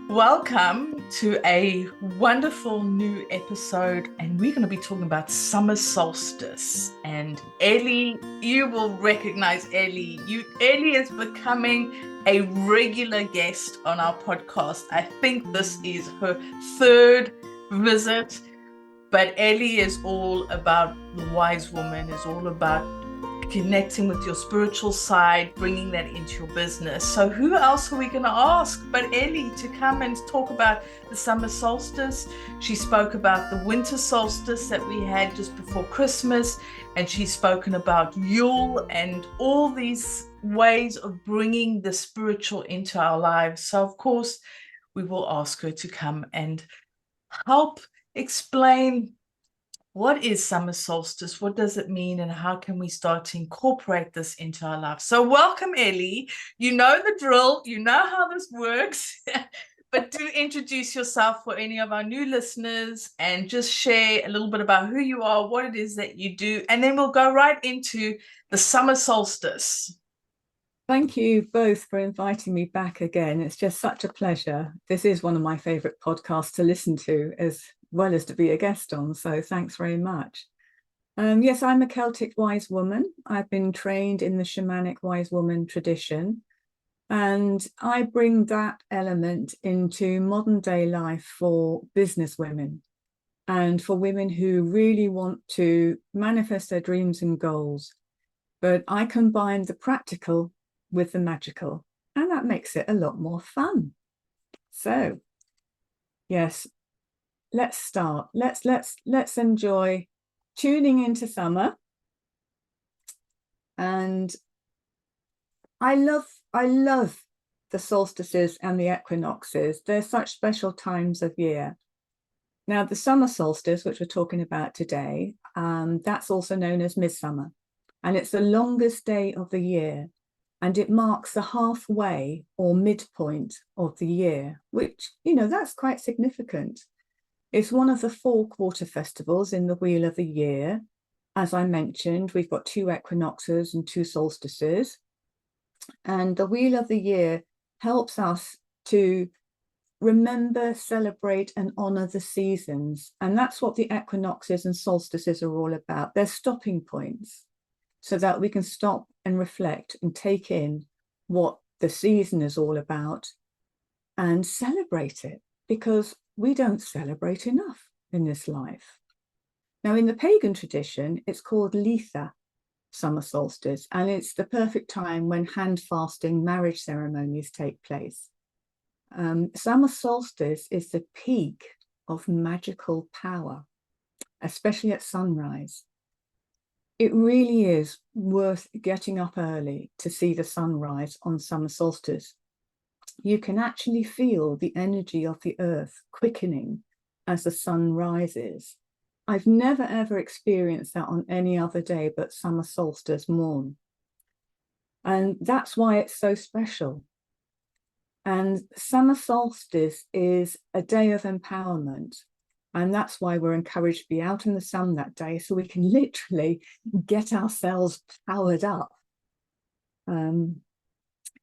Welcome to a wonderful new episode, and we're going to be talking about summer solstice. And Elly, you will recognize Elly. Elly is becoming a regular guest on our podcast. I think this is her third visit, but Elly is all about the wise woman, is all about connecting with your spiritual side, bringing that into your business. So who else are we going to ask but Elly to come and talk about the summer solstice? She spoke about the winter solstice that we had just before Christmas, and she's spoken about Yule and all these ways of bringing the spiritual into our lives. So of course, we will ask her to come and help explain what is summer solstice, what does it mean, and how can we start to incorporate this into our life? So welcome, Elly. You know the drill, you know how this works, but do introduce yourself for any of our new listeners and just share a little bit about who you are, what it is that you do, and then we'll go right into the summer solstice. Thank you both for inviting me back again. It's just such a pleasure. This is one of my favorite podcasts to listen to, as well as to be a guest on. So thanks very much. Yes, I'm a Celtic wise woman. I've been trained in the shamanic wise woman tradition, and I bring that element into modern day life for business women and for women who really want to manifest their dreams and goals. But I combine the practical with the magical, and that makes it a lot more fun. So yes, let's start. Let's enjoy tuning into summer. And I love the solstices and the equinoxes. They're such special times of year. Now, the summer solstice, which we're talking about today, that's also known as midsummer, and it's the longest day of the year. And it marks the halfway or midpoint of the year, which, that's quite significant. It's one of the 4 quarter festivals in the Wheel of the Year. As I mentioned, we've got 2 equinoxes and 2 solstices. And the Wheel of the Year helps us to remember, celebrate, and honor the seasons. And that's what the equinoxes and solstices are all about. They're stopping points, so that we can stop and reflect and take in what the season is all about and celebrate it, because we don't celebrate enough in this life. Now, in the pagan tradition, it's called Litha summer solstice, and it's the perfect time when hand fasting marriage ceremonies take place. Summer solstice is the peak of magical power, especially at sunrise. It really is worth getting up early to see the sunrise on summer solstice. You can actually feel the energy of the earth quickening as the sun rises. I've never ever experienced that on any other day but summer solstice morn. And that's why it's so special. And summer solstice is a day of empowerment. And that's why we're encouraged to be out in the sun that day, so we can literally get ourselves powered up.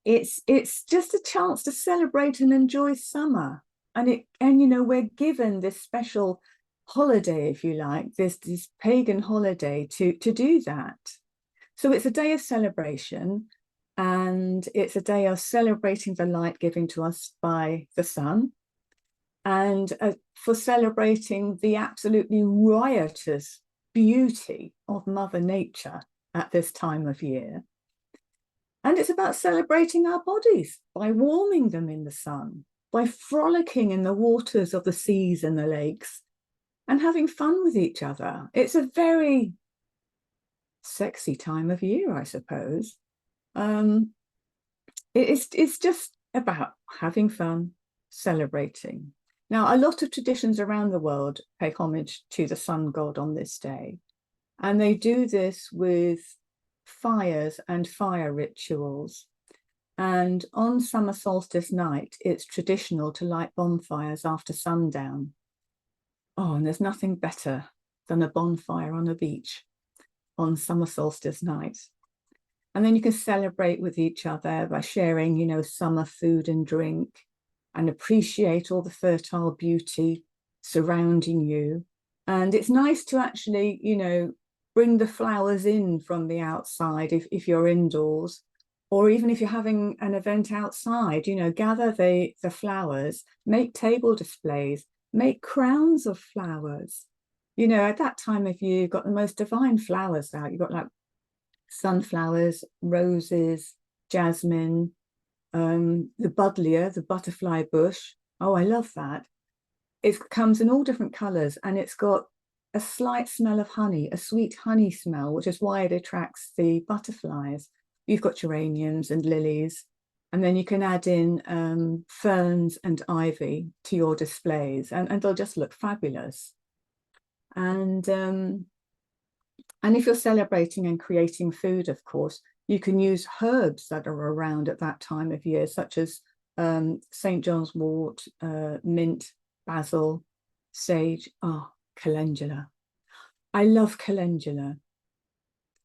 It's just a chance to celebrate and enjoy summer. And we're given this special holiday, if you like, this pagan holiday to do that. So it's a day of celebration, and it's a day of celebrating the light given to us by the sun, and for celebrating the absolutely riotous beauty of Mother Nature at this time of year. And it's about celebrating our bodies by warming them in the sun, by frolicking in the waters of the seas and the lakes, and having fun with each other. It's a very sexy time of year, I suppose. It's just about having fun, celebrating. Now, a lot of traditions around the world pay homage to the sun god on this day, and they do this with fires and fire rituals. And on summer solstice night, it's traditional to light bonfires after sundown. Oh, and there's nothing better than a bonfire on a beach on summer solstice night. And then you can celebrate with each other by sharing, summer food and drink. and appreciate all the fertile beauty surrounding you. And it's nice to actually, bring the flowers in from the outside if you're indoors, or even if you're having an event outside, gather the flowers, make table displays, make crowns of flowers. At that time of year, you've got the most divine flowers out. You've got like sunflowers, roses, jasmine, the buddleia, the butterfly bush. Oh, I love that. It comes in all different colors, and it's got a slight smell of honey, a sweet honey smell, which is why it attracts the butterflies. You've got geraniums and lilies, and then you can add in ferns and ivy to your displays, and they'll just look fabulous. And if you're celebrating and creating food, of course, you can use herbs that are around at that time of year, such as St. John's wort, mint, basil, sage, calendula. I love calendula.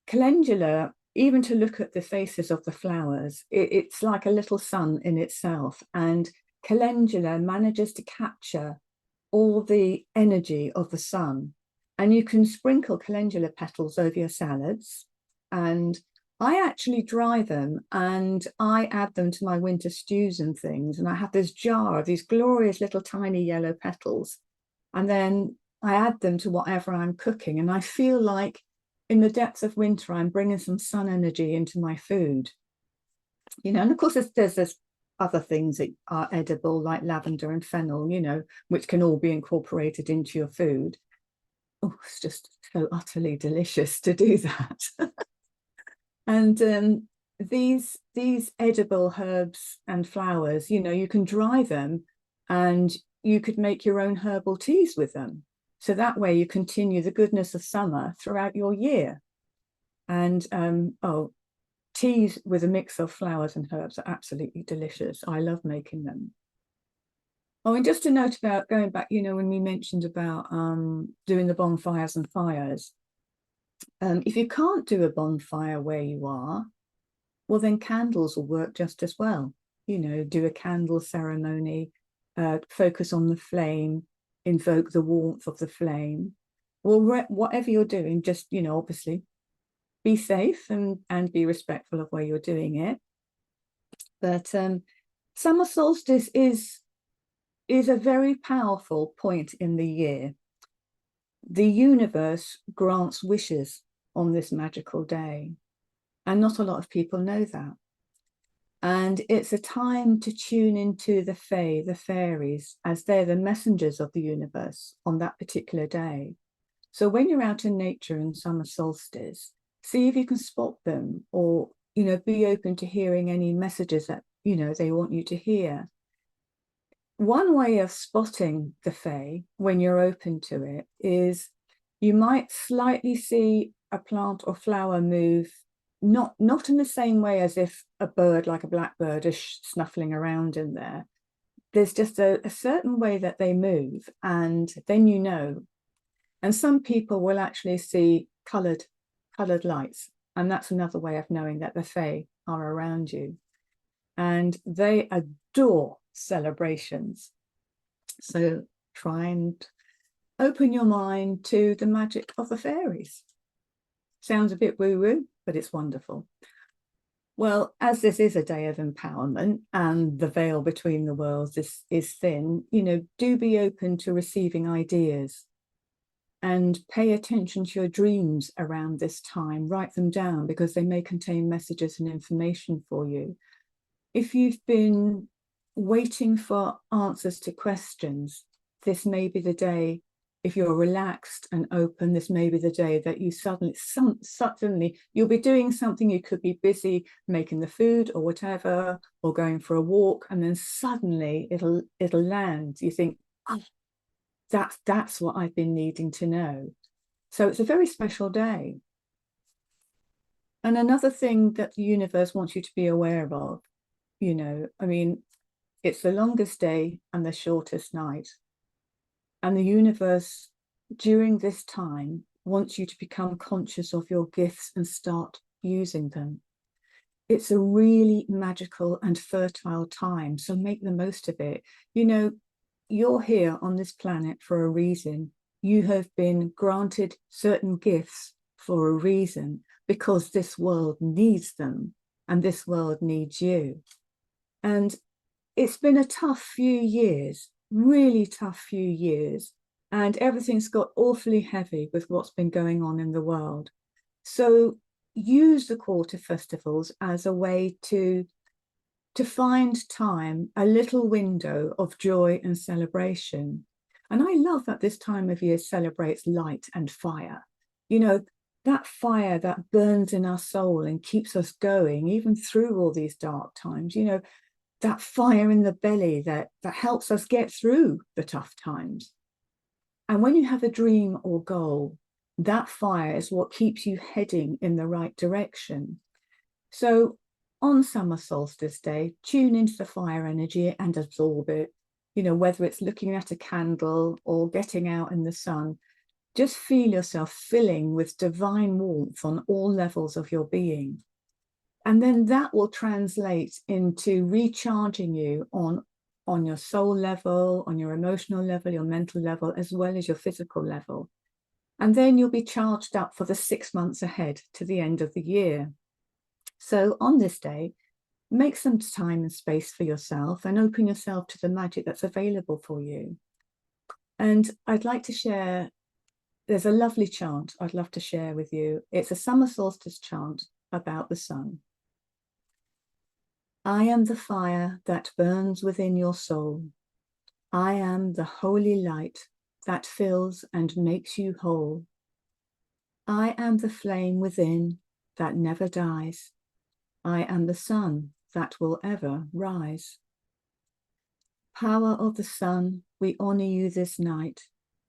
Calendula, even to look at the faces of the flowers, it's like a little sun in itself. And calendula manages to capture all the energy of the sun. And you can sprinkle calendula petals over your salads. And I actually dry them and I add them to my winter stews and things. And I have this jar of these glorious little tiny yellow petals. And then I add them to whatever I'm cooking. And I feel like in the depths of winter, I'm bringing some sun energy into my food. And of course, there's this other things that are edible, like lavender and fennel, which can all be incorporated into your food. Oh, it's just so utterly delicious to do that. And these edible herbs and flowers, you can dry them and you could make your own herbal teas with them. So that way you continue the goodness of summer throughout your year. And teas with a mix of flowers and herbs are absolutely delicious. I love making them. Oh, and just a note about going back, when we mentioned about doing the bonfires and fires. If you can't do a bonfire where you are, well, then candles will work just as well. Do a candle ceremony, focus on the flame, invoke the warmth of the flame. Well, whatever you're doing, just, obviously be safe and be respectful of where you're doing it. But summer solstice is a very powerful point in the year. The universe grants wishes on this magical day, and not a lot of people know that. And it's a time to tune into the fae, the fairies, as they're the messengers of the universe on that particular day. So when you're out in nature in summer solstice, see if you can spot them, or, be open to hearing any messages that, they want you to hear. One way of spotting the fae when you're open to it is you might slightly see a plant or flower move, not in the same way as if a bird like a blackbird is snuffling around in there. There's just a certain way that they move, and then And some people will actually see coloured lights, and that's another way of knowing that the fae are around you. And they adore celebrations. So try and open your mind to the magic of the fairies. Sounds a bit woo-woo, but it's wonderful. Well, as this is a day of empowerment and the veil between the worlds is thin, do be open to receiving ideas and pay attention to your dreams around this time. Write them down because they may contain messages and information for you. If you've been waiting for answers to questions, this may be the day. If you're relaxed and open, this may be the day that you suddenly you'll be doing something. You could be busy making the food or whatever, or going for a walk, and then suddenly it'll land. You think, oh, that's what I've been needing to know. So it's a very special day. And another thing that the universe wants you to be aware of, it's the longest day and the shortest night. And the universe during this time wants you to become conscious of your gifts and start using them. it's a really magical and fertile time. So make the most of it. You know, you're here on this planet for a reason. You have been granted certain gifts for a reason, because this world needs them and this world needs you. And it's been a tough few years, really tough few years. And everything's got awfully heavy with what's been going on in the world. So use the quarter festivals as a way to find time, a little window of joy and celebration. And I love that this time of year celebrates light and fire. You know, that fire that burns in our soul and keeps us going, even through all these dark times, you know, that fire in the belly that helps us get through the tough times. And when you have a dream or goal, that fire is what keeps you heading in the right direction. So on summer solstice day, tune into the fire energy and absorb it. You know, whether it's looking at a candle or getting out in the sun, just feel yourself filling with divine warmth on all levels of your being. And then that will translate into recharging you on your soul level, on your emotional level, your mental level, as well as your physical level. And then you'll be charged up for the 6 months ahead to the end of the year. So on this day, make some time and space for yourself and open yourself to the magic that's available for you. And I'd like to share, there's a lovely chant I'd love to share with you. It's a summer solstice chant about the sun. I am the fire that burns within your soul. I am the holy light that fills and makes you whole. I am the flame within that never dies. I am the sun that will ever rise. Power of the sun, we honor you this night.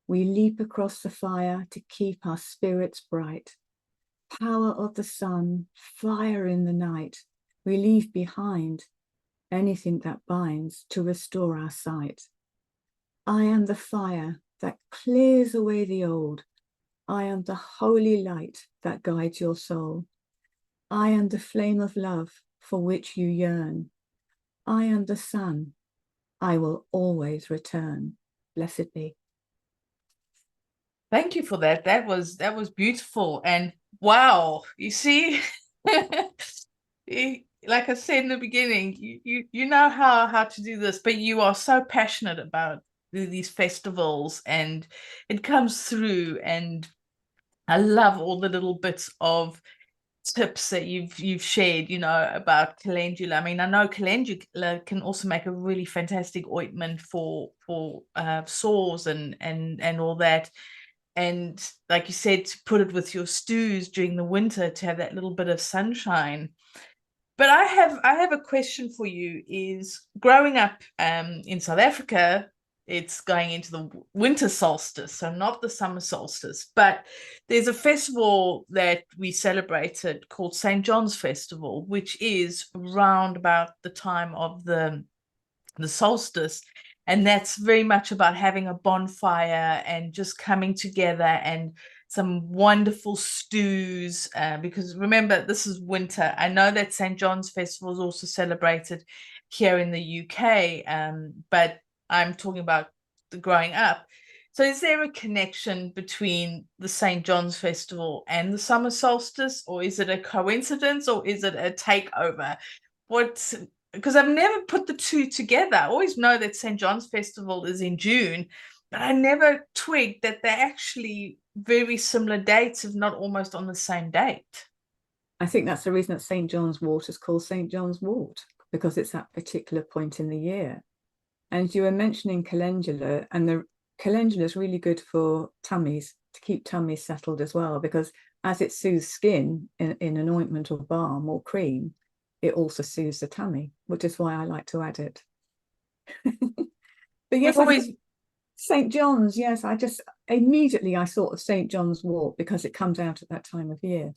We leap across the fire to keep our spirits bright. Power of the sun, fire in the night, we leave behind anything that binds to restore our sight. I am the fire that clears away the old. I am the holy light that guides your soul. I am the flame of love for which you yearn. I am the sun. I will always return. Blessed be. Thank you for that. That was beautiful. And wow, you see, like I said in the beginning, you know how to do this, but you are so passionate about these festivals, and it comes through. And I love all the little bits of tips that you've shared, you know, about calendula. I mean, I know calendula can also make a really fantastic ointment for sores and all that. And like you said, to put it with your stews during the winter to have that little bit of sunshine. But I have a question for you. Is growing up in South Africa, it's going into the winter solstice, so not the summer solstice. But there's a festival that we celebrated called St. John's Festival, which is around about the time of the solstice. And that's very much about having a bonfire and just coming together, and some wonderful stews, because remember, this is winter. I know that St. John's Festival is also celebrated here in the UK, but I'm talking about the growing up. So is there a connection between the St. John's Festival and the summer solstice, or is it a coincidence, or is it a takeover? What, because I've never put the two together. I always know that St. John's Festival is in June, but I never twigged that they're actually very similar dates, if not almost on the same date. I think that's the reason that St. John's Wort is called St. John's Wort, because it's that particular point in the year. And you were mentioning calendula, and the calendula is really good for tummies, to keep tummies settled as well, because as it soothes skin in an ointment or balm or cream, it also soothes the tummy, which is why I like to add it. But yes, always St. John's, yes, I just immediately I thought of St. John's Wort because it comes out at that time of year.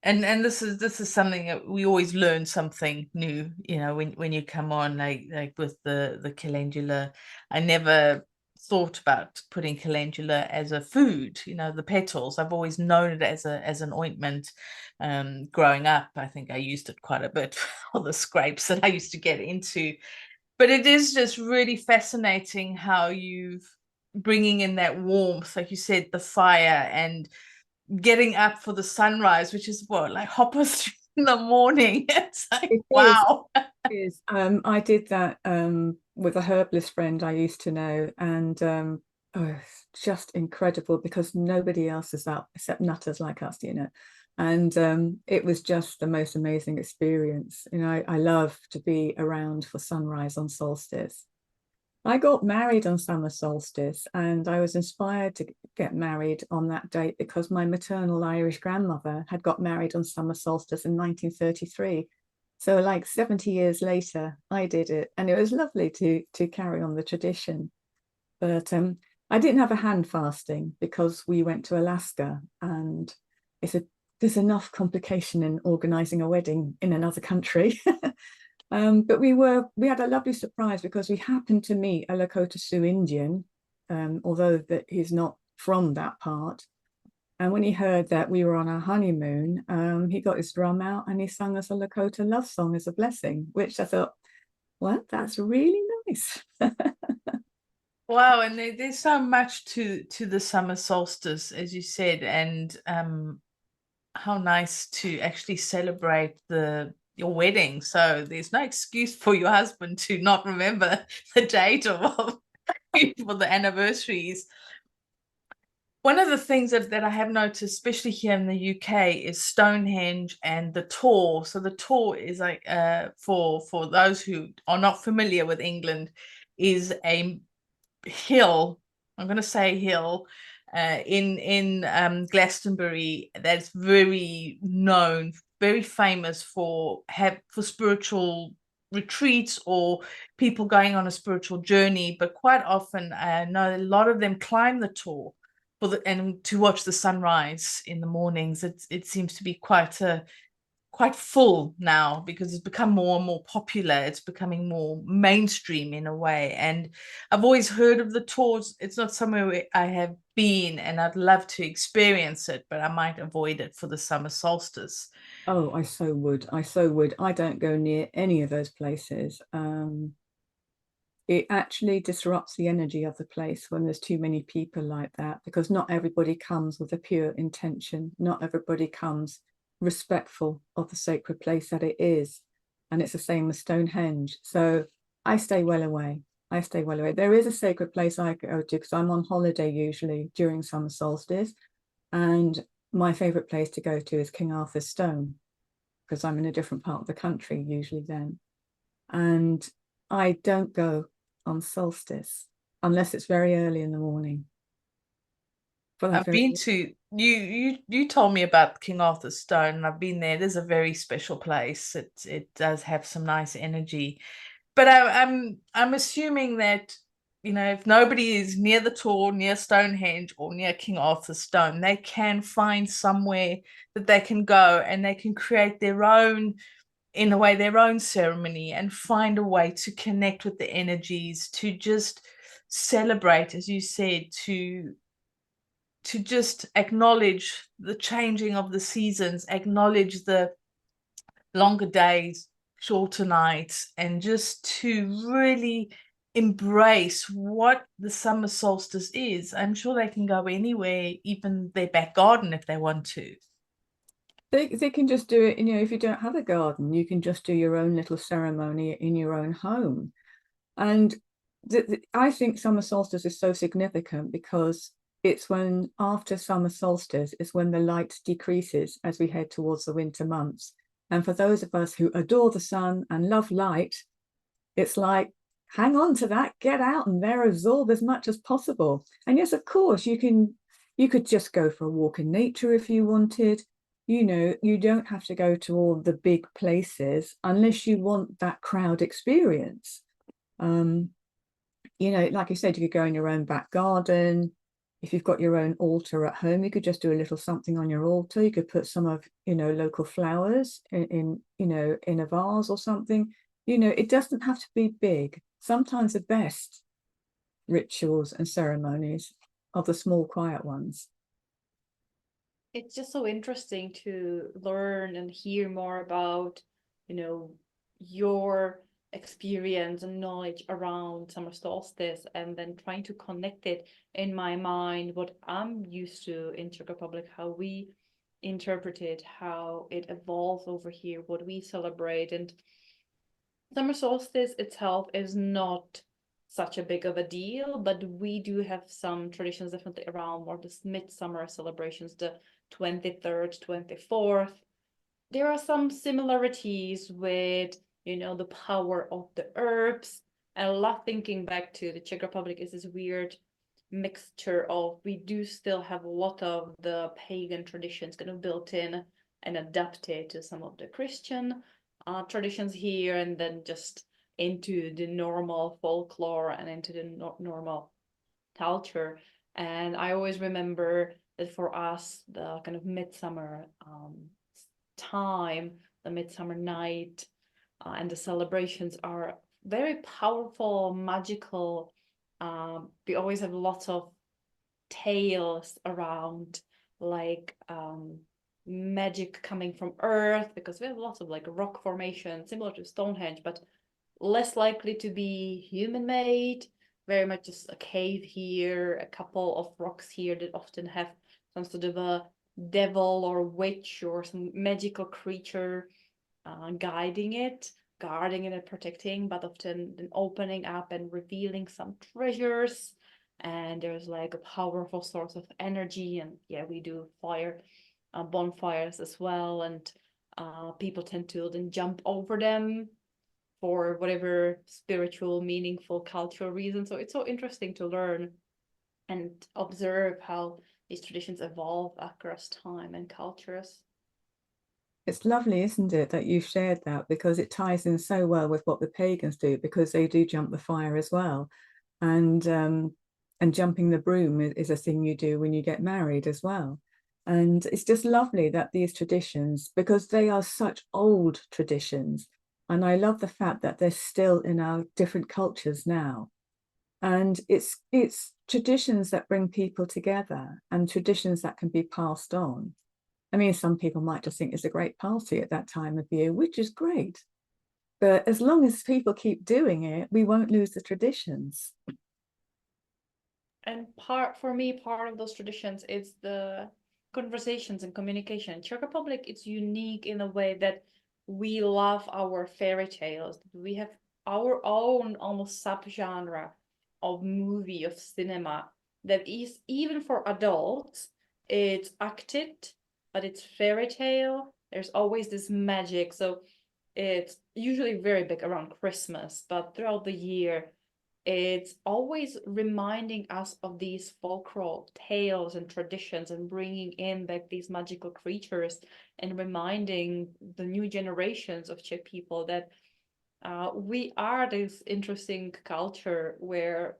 And this is something that we always learn something new, you know, when you come on, like with the calendula. I never thought about putting calendula as a food. You know, the petals. I've always known it as an ointment. Growing up, I think I used it quite a bit for the scrapes that I used to get into. But it is just really fascinating how you've bringing in that warmth, like you said, the fire and getting up for the sunrise, which is what, like hoppers in the morning. It's like, It is. wow. It is. I did that with a herbalist friend I used to know, and oh, it's just incredible because nobody else is up except nutters like us, you know. And it was just the most amazing experience. You know, I love to be around for sunrise on solstice. I got married on summer solstice, and I was inspired to get married on that date because my maternal Irish grandmother had got married on summer solstice in 1933. So like 70 years later, I did it, and it was lovely to carry on the tradition. But I didn't have a hand fasting because we went to Alaska, and it's a there's enough complication in organizing a wedding in another country. But we had a lovely surprise because we happened to meet a Lakota Sioux Indian, although that he's not from that part. And when he heard that we were on our honeymoon, he got his drum out and he sung us a Lakota love song as a blessing, which I thought, well, that's really nice. Wow, and there's so much to the summer solstice, as you said, and how nice to actually celebrate your wedding. So there's no excuse for your husband to not remember the date of for the anniversaries. One of the things that I have noticed, especially here in the UK, is Stonehenge and the Tor. So the Tor is like for those who are not familiar with England, is a hill. I'm going to say hill in Glastonbury that's very known, very famous for spiritual retreats or people going on a spiritual journey. But quite often, I know a lot of them climb the Tor and to watch the sunrise in the mornings. It seems to be quite full now because it's become more and more popular. It's becoming more mainstream in a way. And I've always heard of the tours. It's not somewhere where I have been and I'd love to experience it, but I might avoid it for the summer solstice. Oh, I so would. I so would. I don't go near any of those places. It actually disrupts the energy of the place when there's too many people like that, because not everybody comes with a pure intention. Not everybody comes respectful of the sacred place that it is. And it's the same with Stonehenge. So I stay well away. I stay well away. There is a sacred place I go to because I'm on holiday usually during summer solstice. And my favorite place to go to is King Arthur's Stone because I'm in a different part of the country usually then. And I don't go on solstice unless it's very early in the morning. For that I've very been to you told me about King Arthur's Stone and I've been there. It is a very special place. It does have some nice energy. But I'm assuming that, you know, if nobody is near the Tor, near Stonehenge, or near King Arthur's Stone, they can find somewhere that they can go and they can create their own, in a way, their own ceremony and find a way to connect with the energies, to just celebrate, as you said, to just acknowledge the changing of the seasons, acknowledge the longer days, shorter nights, and just to really embrace what the summer solstice is. I'm sure they can go anywhere, even their back garden if they want to. they can just do it, you know, if you don't have a garden, you can just do your own little ceremony in your own home. And I think summer solstice is so significant because it's when after summer solstice is when the light decreases as we head towards the winter months. And for those of us who adore the sun and love light, it's like, hang on to that, get out and there, absorb as much as possible. And yes, of course, you could just go for a walk in nature if you wanted. You know, you don't have to go to all the big places unless you want that crowd experience. Um, you know, like I said, you could go in your own back garden. If you've got your own altar at home, you could just do a little something on your altar. You could put some of, you know, local flowers in you know, in a vase or something. You know, it doesn't have to be big. Sometimes the best rituals and ceremonies of the small, quiet ones. It's just so interesting to learn and hear more about, your experience and knowledge around summer solstice, and then trying to connect it in my mind, what I'm used to in Czech Republic, how we interpret it, how it evolves over here, what we celebrate. And summer solstice itself is not such a big of a deal, but we do have some traditions definitely around more this midsummer celebrations, the 23rd, 24th. There are some similarities with, the power of the herbs. And a lot thinking back to the Czech Republic is this weird mixture of, we do still have a lot of the pagan traditions kind of built in and adapted to some of the Christian traditions here, and then just into the normal folklore and into the normal culture. And I always remember that for us, the kind of midsummer time, the midsummer night, and the celebrations are very powerful, magical. We always have lots of tales around, like magic coming from earth, because we have lots of like rock formation similar to Stonehenge, but less likely to be human made. Very much just a cave here, a couple of rocks here that often have some sort of a devil or witch or some magical creature guiding it, guarding it and protecting, but often then opening up and revealing some treasures. And there's like a powerful source of energy. And yeah, we do fire bonfires as well, and people tend to then jump over them for whatever spiritual, meaningful, cultural reason. So it's so interesting to learn and observe how these traditions evolve across time and cultures. It's lovely, isn't it, that you've shared that, because it ties in so well with what the pagans do, because they do jump the fire as well. And jumping the broom is a thing you do when you get married as well. And it's just lovely that these traditions, because they are such old traditions, and I love the fact that they're still in our different cultures now. And it's traditions that bring people together and traditions that can be passed on. I mean, some people might just think it's a great party at that time of year, which is great. But as long as people keep doing it, we won't lose the traditions. And for me, part of those traditions is the conversations and communication. Czech Republic, it's unique in a way that we love our fairy tales. We have our own almost subgenre of movie, of cinema, that is, even for adults, it's acted, but it's fairy tale. There's always this magic. So it's usually very big around Christmas, but throughout the year, it's always reminding us of these folklore tales and traditions, and bringing in back these magical creatures, and reminding the new generations of Czech people that we are this interesting culture where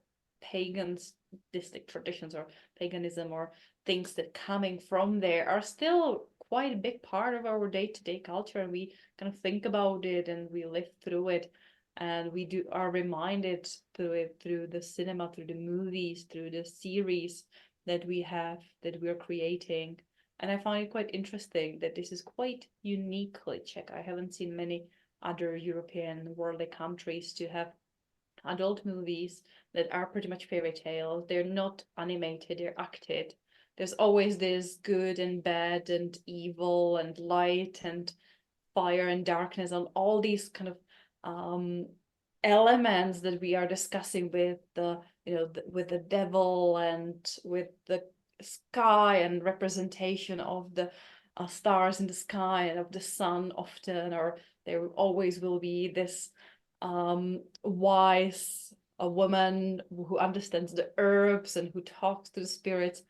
distinct traditions or paganism or things that coming from there are still quite a big part of our day-to-day culture, and we kind of think about it and we live through it, and we are reminded through it, through the cinema, through the movies, through the series that we are creating. And I find it quite interesting that this is quite uniquely Czech. I haven't seen many other European worldly countries to have adult movies that are pretty much fairy tales. They're not animated, they're acted. There's always this good and bad and evil and light and fire and darkness, and all these kind of elements that we are discussing with with the devil and with the sky, and representation of the stars in the sky and of the sun often, or there always will be this wise a woman who understands the herbs and who talks to the spirits.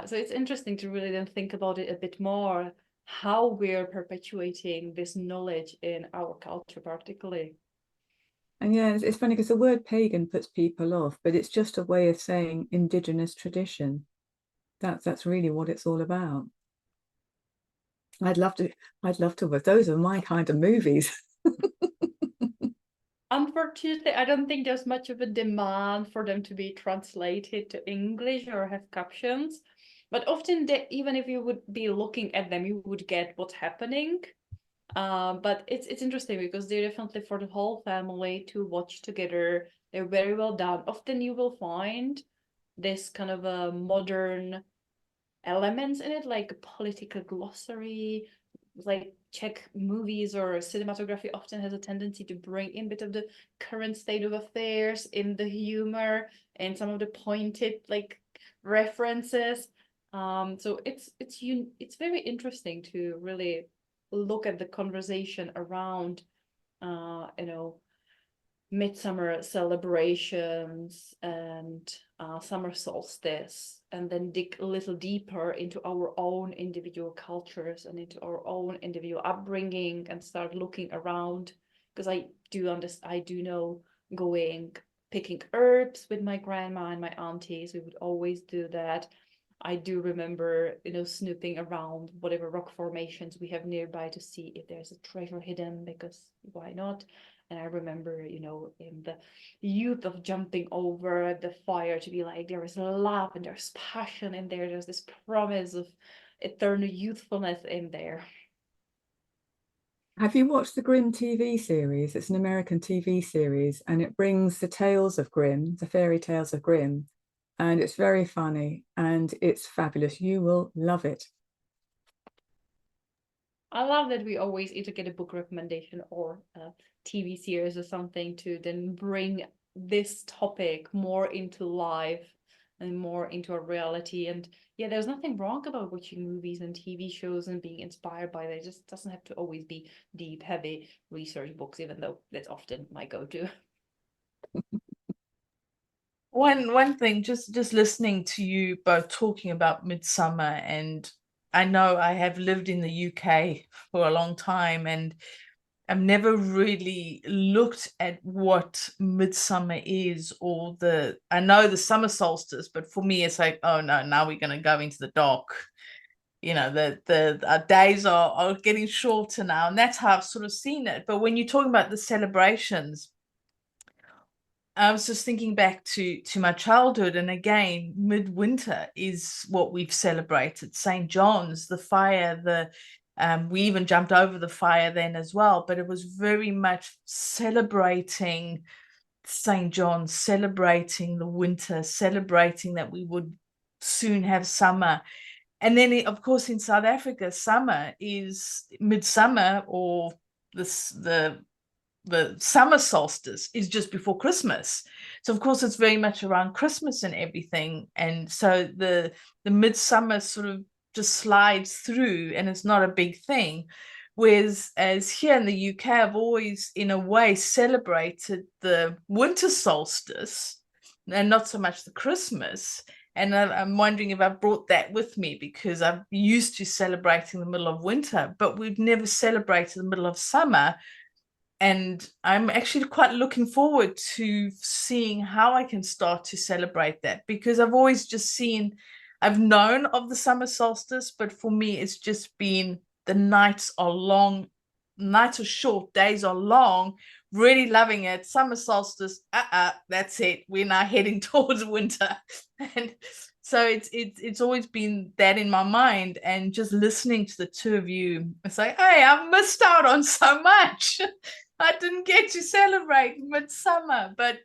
So it's interesting to really then think about it a bit more, how we're perpetuating this knowledge in our culture particularly. And yeah, it's funny because the word pagan puts people off, but it's just a way of saying indigenous tradition. That's really what it's all about. I'd love to work. Those are my kind of movies. Unfortunately, I don't think there's much of a demand for them to be translated to English or have captions. But often, even if you would be looking at them, you would get what's happening. But it's interesting because they're definitely for the whole family to watch together. They're very well done. Often you will find this kind of a modern elements in it, like a political glossary, like Czech movies or cinematography often has a tendency to bring in a bit of the current state of affairs in the humor and some of the pointed like references. So it's very interesting to really look at the conversation around you know, midsummer celebrations and summer solstice, and then dig a little deeper into our own individual cultures and into our own individual upbringing and start looking around. Because I do know going picking herbs with my grandma and my aunties, we would always do that. I do remember, snooping around whatever rock formations we have nearby to see if there's a treasure hidden, because why not? And I remember, in the youth of jumping over the fire to be like, there is love and there's passion in there. There's this promise of eternal youthfulness in there. Have you watched the Grimm TV series? It's an American TV series, and it brings the tales of Grimm, the fairy tales of Grimm, and it's very funny and it's fabulous. You will love it. I love that we always either get a book recommendation or a TV series or something to then bring this topic more into life and more into a reality. And yeah, there's nothing wrong about watching movies and TV shows and being inspired by that. It just doesn't have to always be deep, heavy research books, even though that's often my go-to. One thing, just listening to you both talking about midsummer, and I know I have lived in the UK for a long time, and I've never really looked at what midsummer is, or I know the summer solstice, but for me it's like, oh no, now we're going to go into the dark. Our days are getting shorter now, and that's how I've sort of seen it. But when you're talking about the celebrations, I was just thinking back to my childhood, and again, midwinter is what we've celebrated. St. John's, the fire, we even jumped over the fire then as well, but it was very much celebrating St. John's, celebrating the winter, celebrating that we would soon have summer. And then, of course, in South Africa, summer is midsummer, or the summer solstice is just before Christmas. So of course it's very much around Christmas and everything. And so the midsummer sort of just slides through and it's not a big thing. Whereas as here in the UK, I've always in a way celebrated the winter solstice and not so much the Christmas. And I'm wondering if I brought that with me, because I'm used to celebrating the middle of winter, but we've never celebrated the middle of summer. And I'm actually quite looking forward to seeing how I can start to celebrate that, because I've always just I've known of the summer solstice, but for me, it's just been the nights are long, nights are short, days are long, really loving it. Summer solstice, that's it. We're now heading towards winter. And so it's always been that in my mind. And just listening to the two of you, it's like, hey, I've missed out on so much. I didn't get to celebrate midsummer, but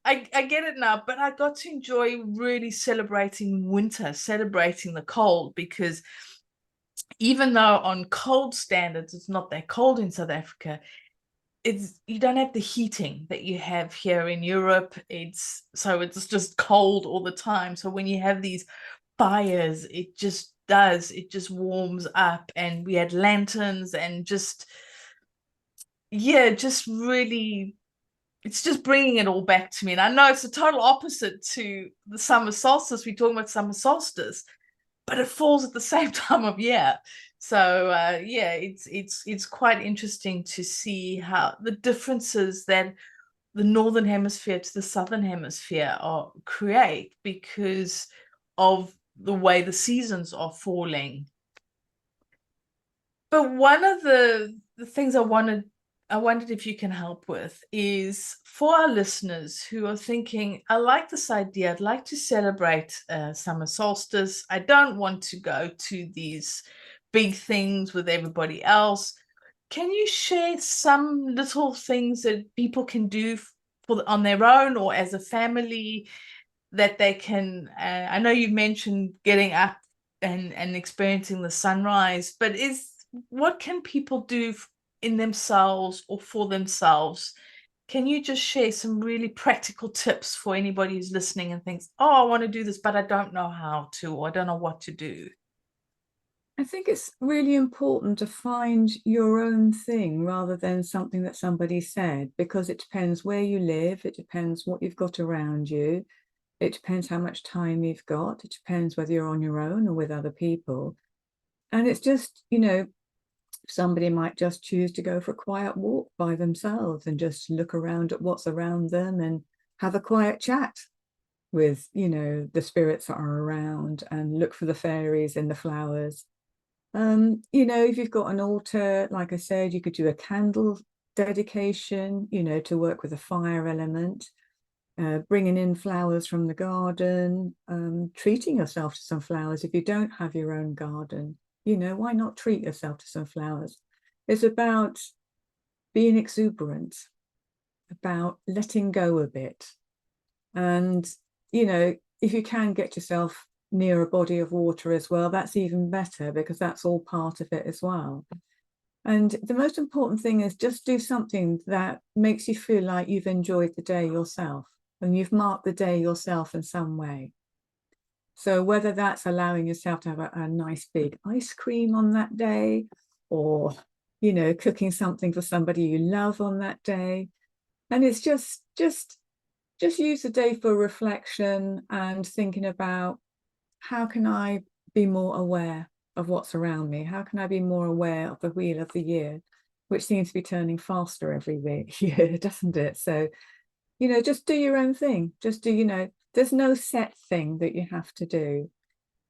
I get it now. But I got to enjoy really celebrating winter, celebrating the cold, because even though on cold standards it's not that cold in South Africa, you don't have the heating that you have here in Europe. It's just cold all the time. So when you have these fires, it just warms up. And we had lanterns and just really, it's just bringing it all back to me. And I know it's the total opposite to the summer solstice. We're talking about summer solstice, but it falls at the same time of year. So it's quite interesting to see how the differences that the northern hemisphere to the southern hemisphere create, because of the way the seasons are falling. But one of the things I wanted I wondered if you can help with is for our listeners who are thinking, I like this idea, I'd like to celebrate summer solstice. I don't want to go to these big things with everybody else. Can you share some little things that people can do on their own or as a family that they can, I know you mentioned getting up and experiencing the sunrise, but what can people do in themselves or for themselves? Can you just share some really practical tips for anybody who's listening and thinks, oh, I want to do this, but I don't know how to, or I don't know what to do? I think it's really important to find your own thing rather than something that somebody said, because it depends where you live, it depends what you've got around you, it depends how much time you've got, it depends whether you're on your own or with other people. And it's just, somebody might just choose to go for a quiet walk by themselves and just look around at what's around them and have a quiet chat with, the spirits that are around and look for the fairies in the flowers. If you've got an altar, like I said, you could do a candle dedication, to work with the fire element, bringing in flowers from the garden, treating yourself to some flowers if you don't have your own garden. Why not treat yourself to some flowers? It's about being exuberant, about letting go a bit. And, if you can get yourself near a body of water as well, that's even better, because that's all part of it as well. And the most important thing is just do something that makes you feel like you've enjoyed the day yourself and you've marked the day yourself in some way. So whether that's allowing yourself to have a nice big ice cream on that day, or, cooking something for somebody you love on that day. And it's just use the day for reflection and thinking about, how can I be more aware of what's around me? How can I be more aware of the wheel of the year, which seems to be turning faster every year, doesn't it? So, just do your own thing. Just do, there's no set thing that you have to do.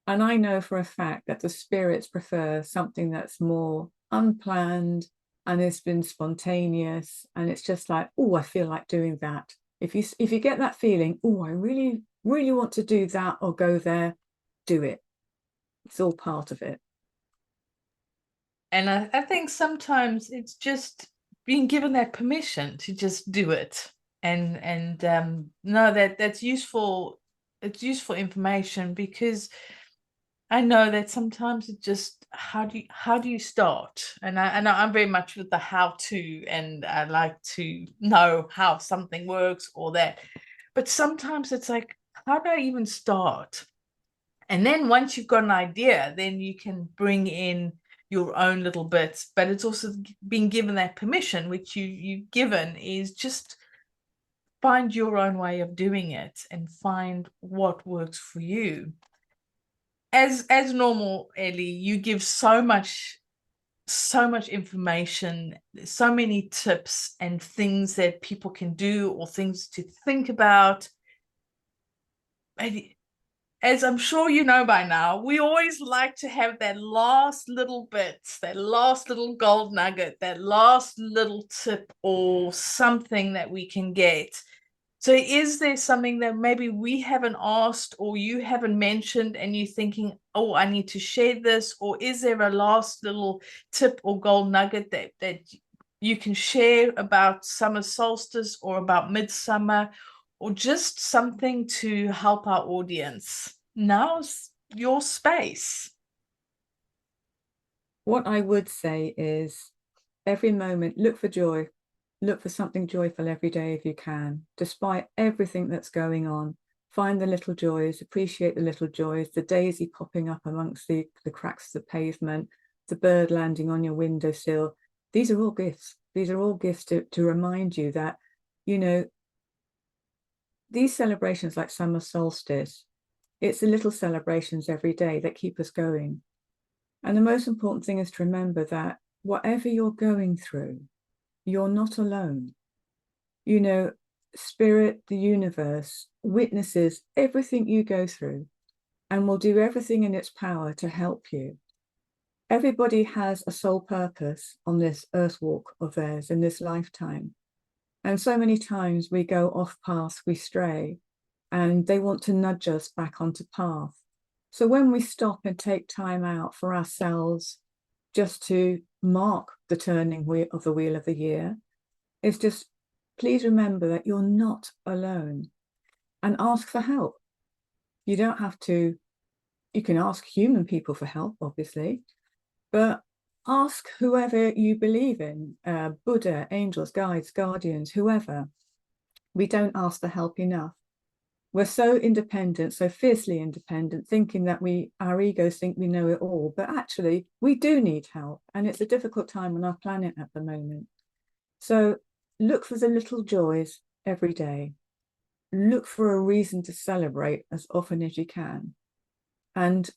And I know for a fact that the spirits prefer something that's more unplanned and it's been spontaneous. And it's just like, oh, I feel like doing that. If you get that feeling, oh, I really, really want to do that or go there, do it. It's all part of it. And I think sometimes it's just being given that permission to just do it. And no, that's useful. It's useful information, because I know that sometimes it just, how do you start? And I'm very much with the how to, and I like to know how something works or that. But sometimes it's like, how do I even start? And then once you've got an idea, then you can bring in your own little bits. But it's also being given that permission, which you've given, is just find your own way of doing it and find what works for you. As normal, Elly, you give so much information, so many tips and things that people can do or things to think about. As I'm sure you know by now, we always like to have that last little bit, that last little gold nugget, that last little tip or something that we can get. So is there something that maybe we haven't asked or you haven't mentioned and you're thinking, oh, I need to share this? Or is there a last little tip or gold nugget that you can share about summer solstice or about midsummer, or just something to help our audience? Now's your space. What I would say is, every moment, look for joy. Look for something joyful every day if you can, despite everything that's going on. Find the little joys, appreciate the little joys, the daisy popping up amongst the cracks of the pavement, the bird landing on your windowsill. These are all gifts. These are all gifts to remind you that, these celebrations like summer solstice, it's the little celebrations every day that keep us going. And the most important thing is to remember that whatever you're going through, you're not alone. Spirit, the universe, witnesses everything you go through and will do everything in its power to help you. everybody has a sole purpose on this earth walk of theirs in this lifetime. And so many times we go off path, we stray, and they want to nudge us back onto path. So when we stop and take time out for ourselves, just to mark the turning wheel of the wheel of the year, it's just, please remember that you're not alone, and ask for help. You don't have to, you can ask human people for help, obviously, but ask whoever you believe in, Buddha, angels, guides, guardians, whoever. We don't ask for help enough. We're so independent, so fiercely independent, thinking that our egos think we know it all, but actually we do need help, and it's a difficult time on our planet at the moment. So look for the little joys every day. Look for a reason to celebrate as often as you can, and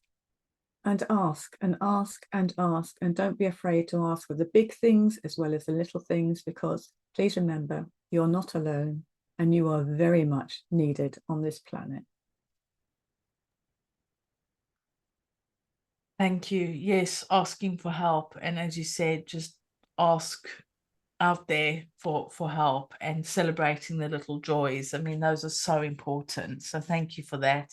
ask and ask and ask, and don't be afraid to ask for the big things as well as the little things, because please remember, you're not alone and you are very much needed on this planet. Thank you. Yes, asking for help. And as you said, just ask out there for help and celebrating the little joys. I mean, those are so important. So thank you for that.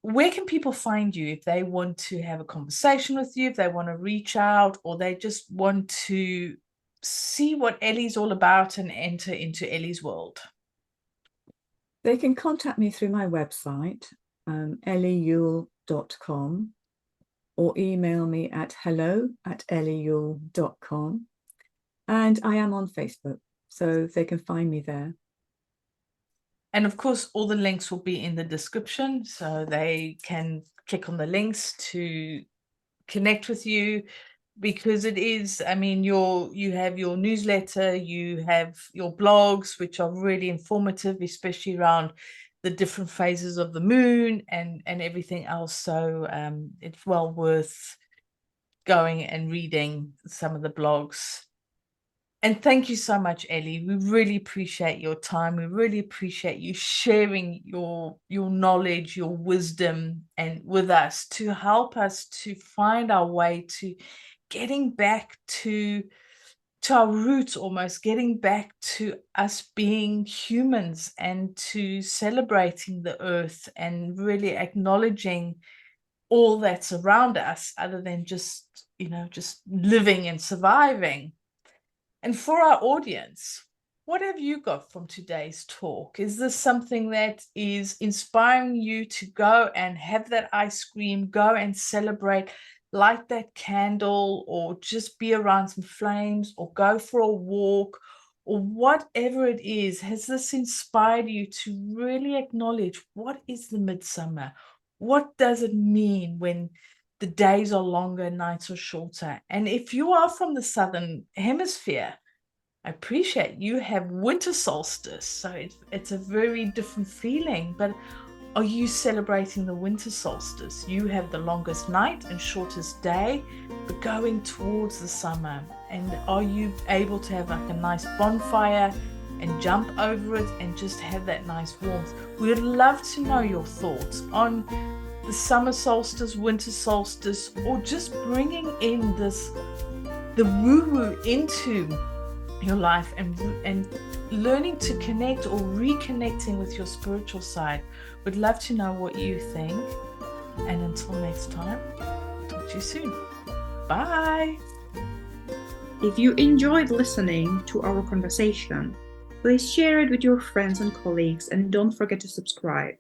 Where can people find you if they want to have a conversation with you, if they want to reach out, or they just want to see what Elly's all about and enter into Elly's world? They can contact me through my website, ellyyule.com, or email me at hello@ellyyule.com. And I am on Facebook, so they can find me there. And of course, all the links will be in the description, so they can click on the links to connect with you, because it is, I mean, you have your newsletter, you have your blogs, which are really informative, especially around the different phases of the moon and everything else. So it's well worth going and reading some of the blogs. And thank you so much, Elly. We really appreciate your time. We really appreciate you sharing your knowledge, your wisdom, and with us to help us to find our way to getting back to our roots, almost getting back to us being humans and to celebrating the earth and really acknowledging all that's around us, other than just, just living and surviving. And for our audience, what have you got from today's talk? Is this something that is inspiring you to go and have that ice cream, go and celebrate, light that candle, or just be around some flames, or go for a walk, or whatever it is? Has this inspired you to really acknowledge what is the midsummer? What does it mean when the days are longer, nights are shorter? And if you are from the Southern Hemisphere, I appreciate you have winter solstice, so it's a very different feeling. But are you celebrating the winter solstice? You have the longest night and shortest day, but going towards the summer. And are you able to have like a nice bonfire and jump over it and just have that nice warmth? We'd love to know your thoughts on the summer solstice, winter solstice, or just bringing in the woo-woo into your life and learning to connect or reconnecting with your spiritual side. We'd love to know what you think. And until next time, talk to you soon. Bye. If you enjoyed listening to our conversation, please share it with your friends and colleagues, and don't forget to subscribe.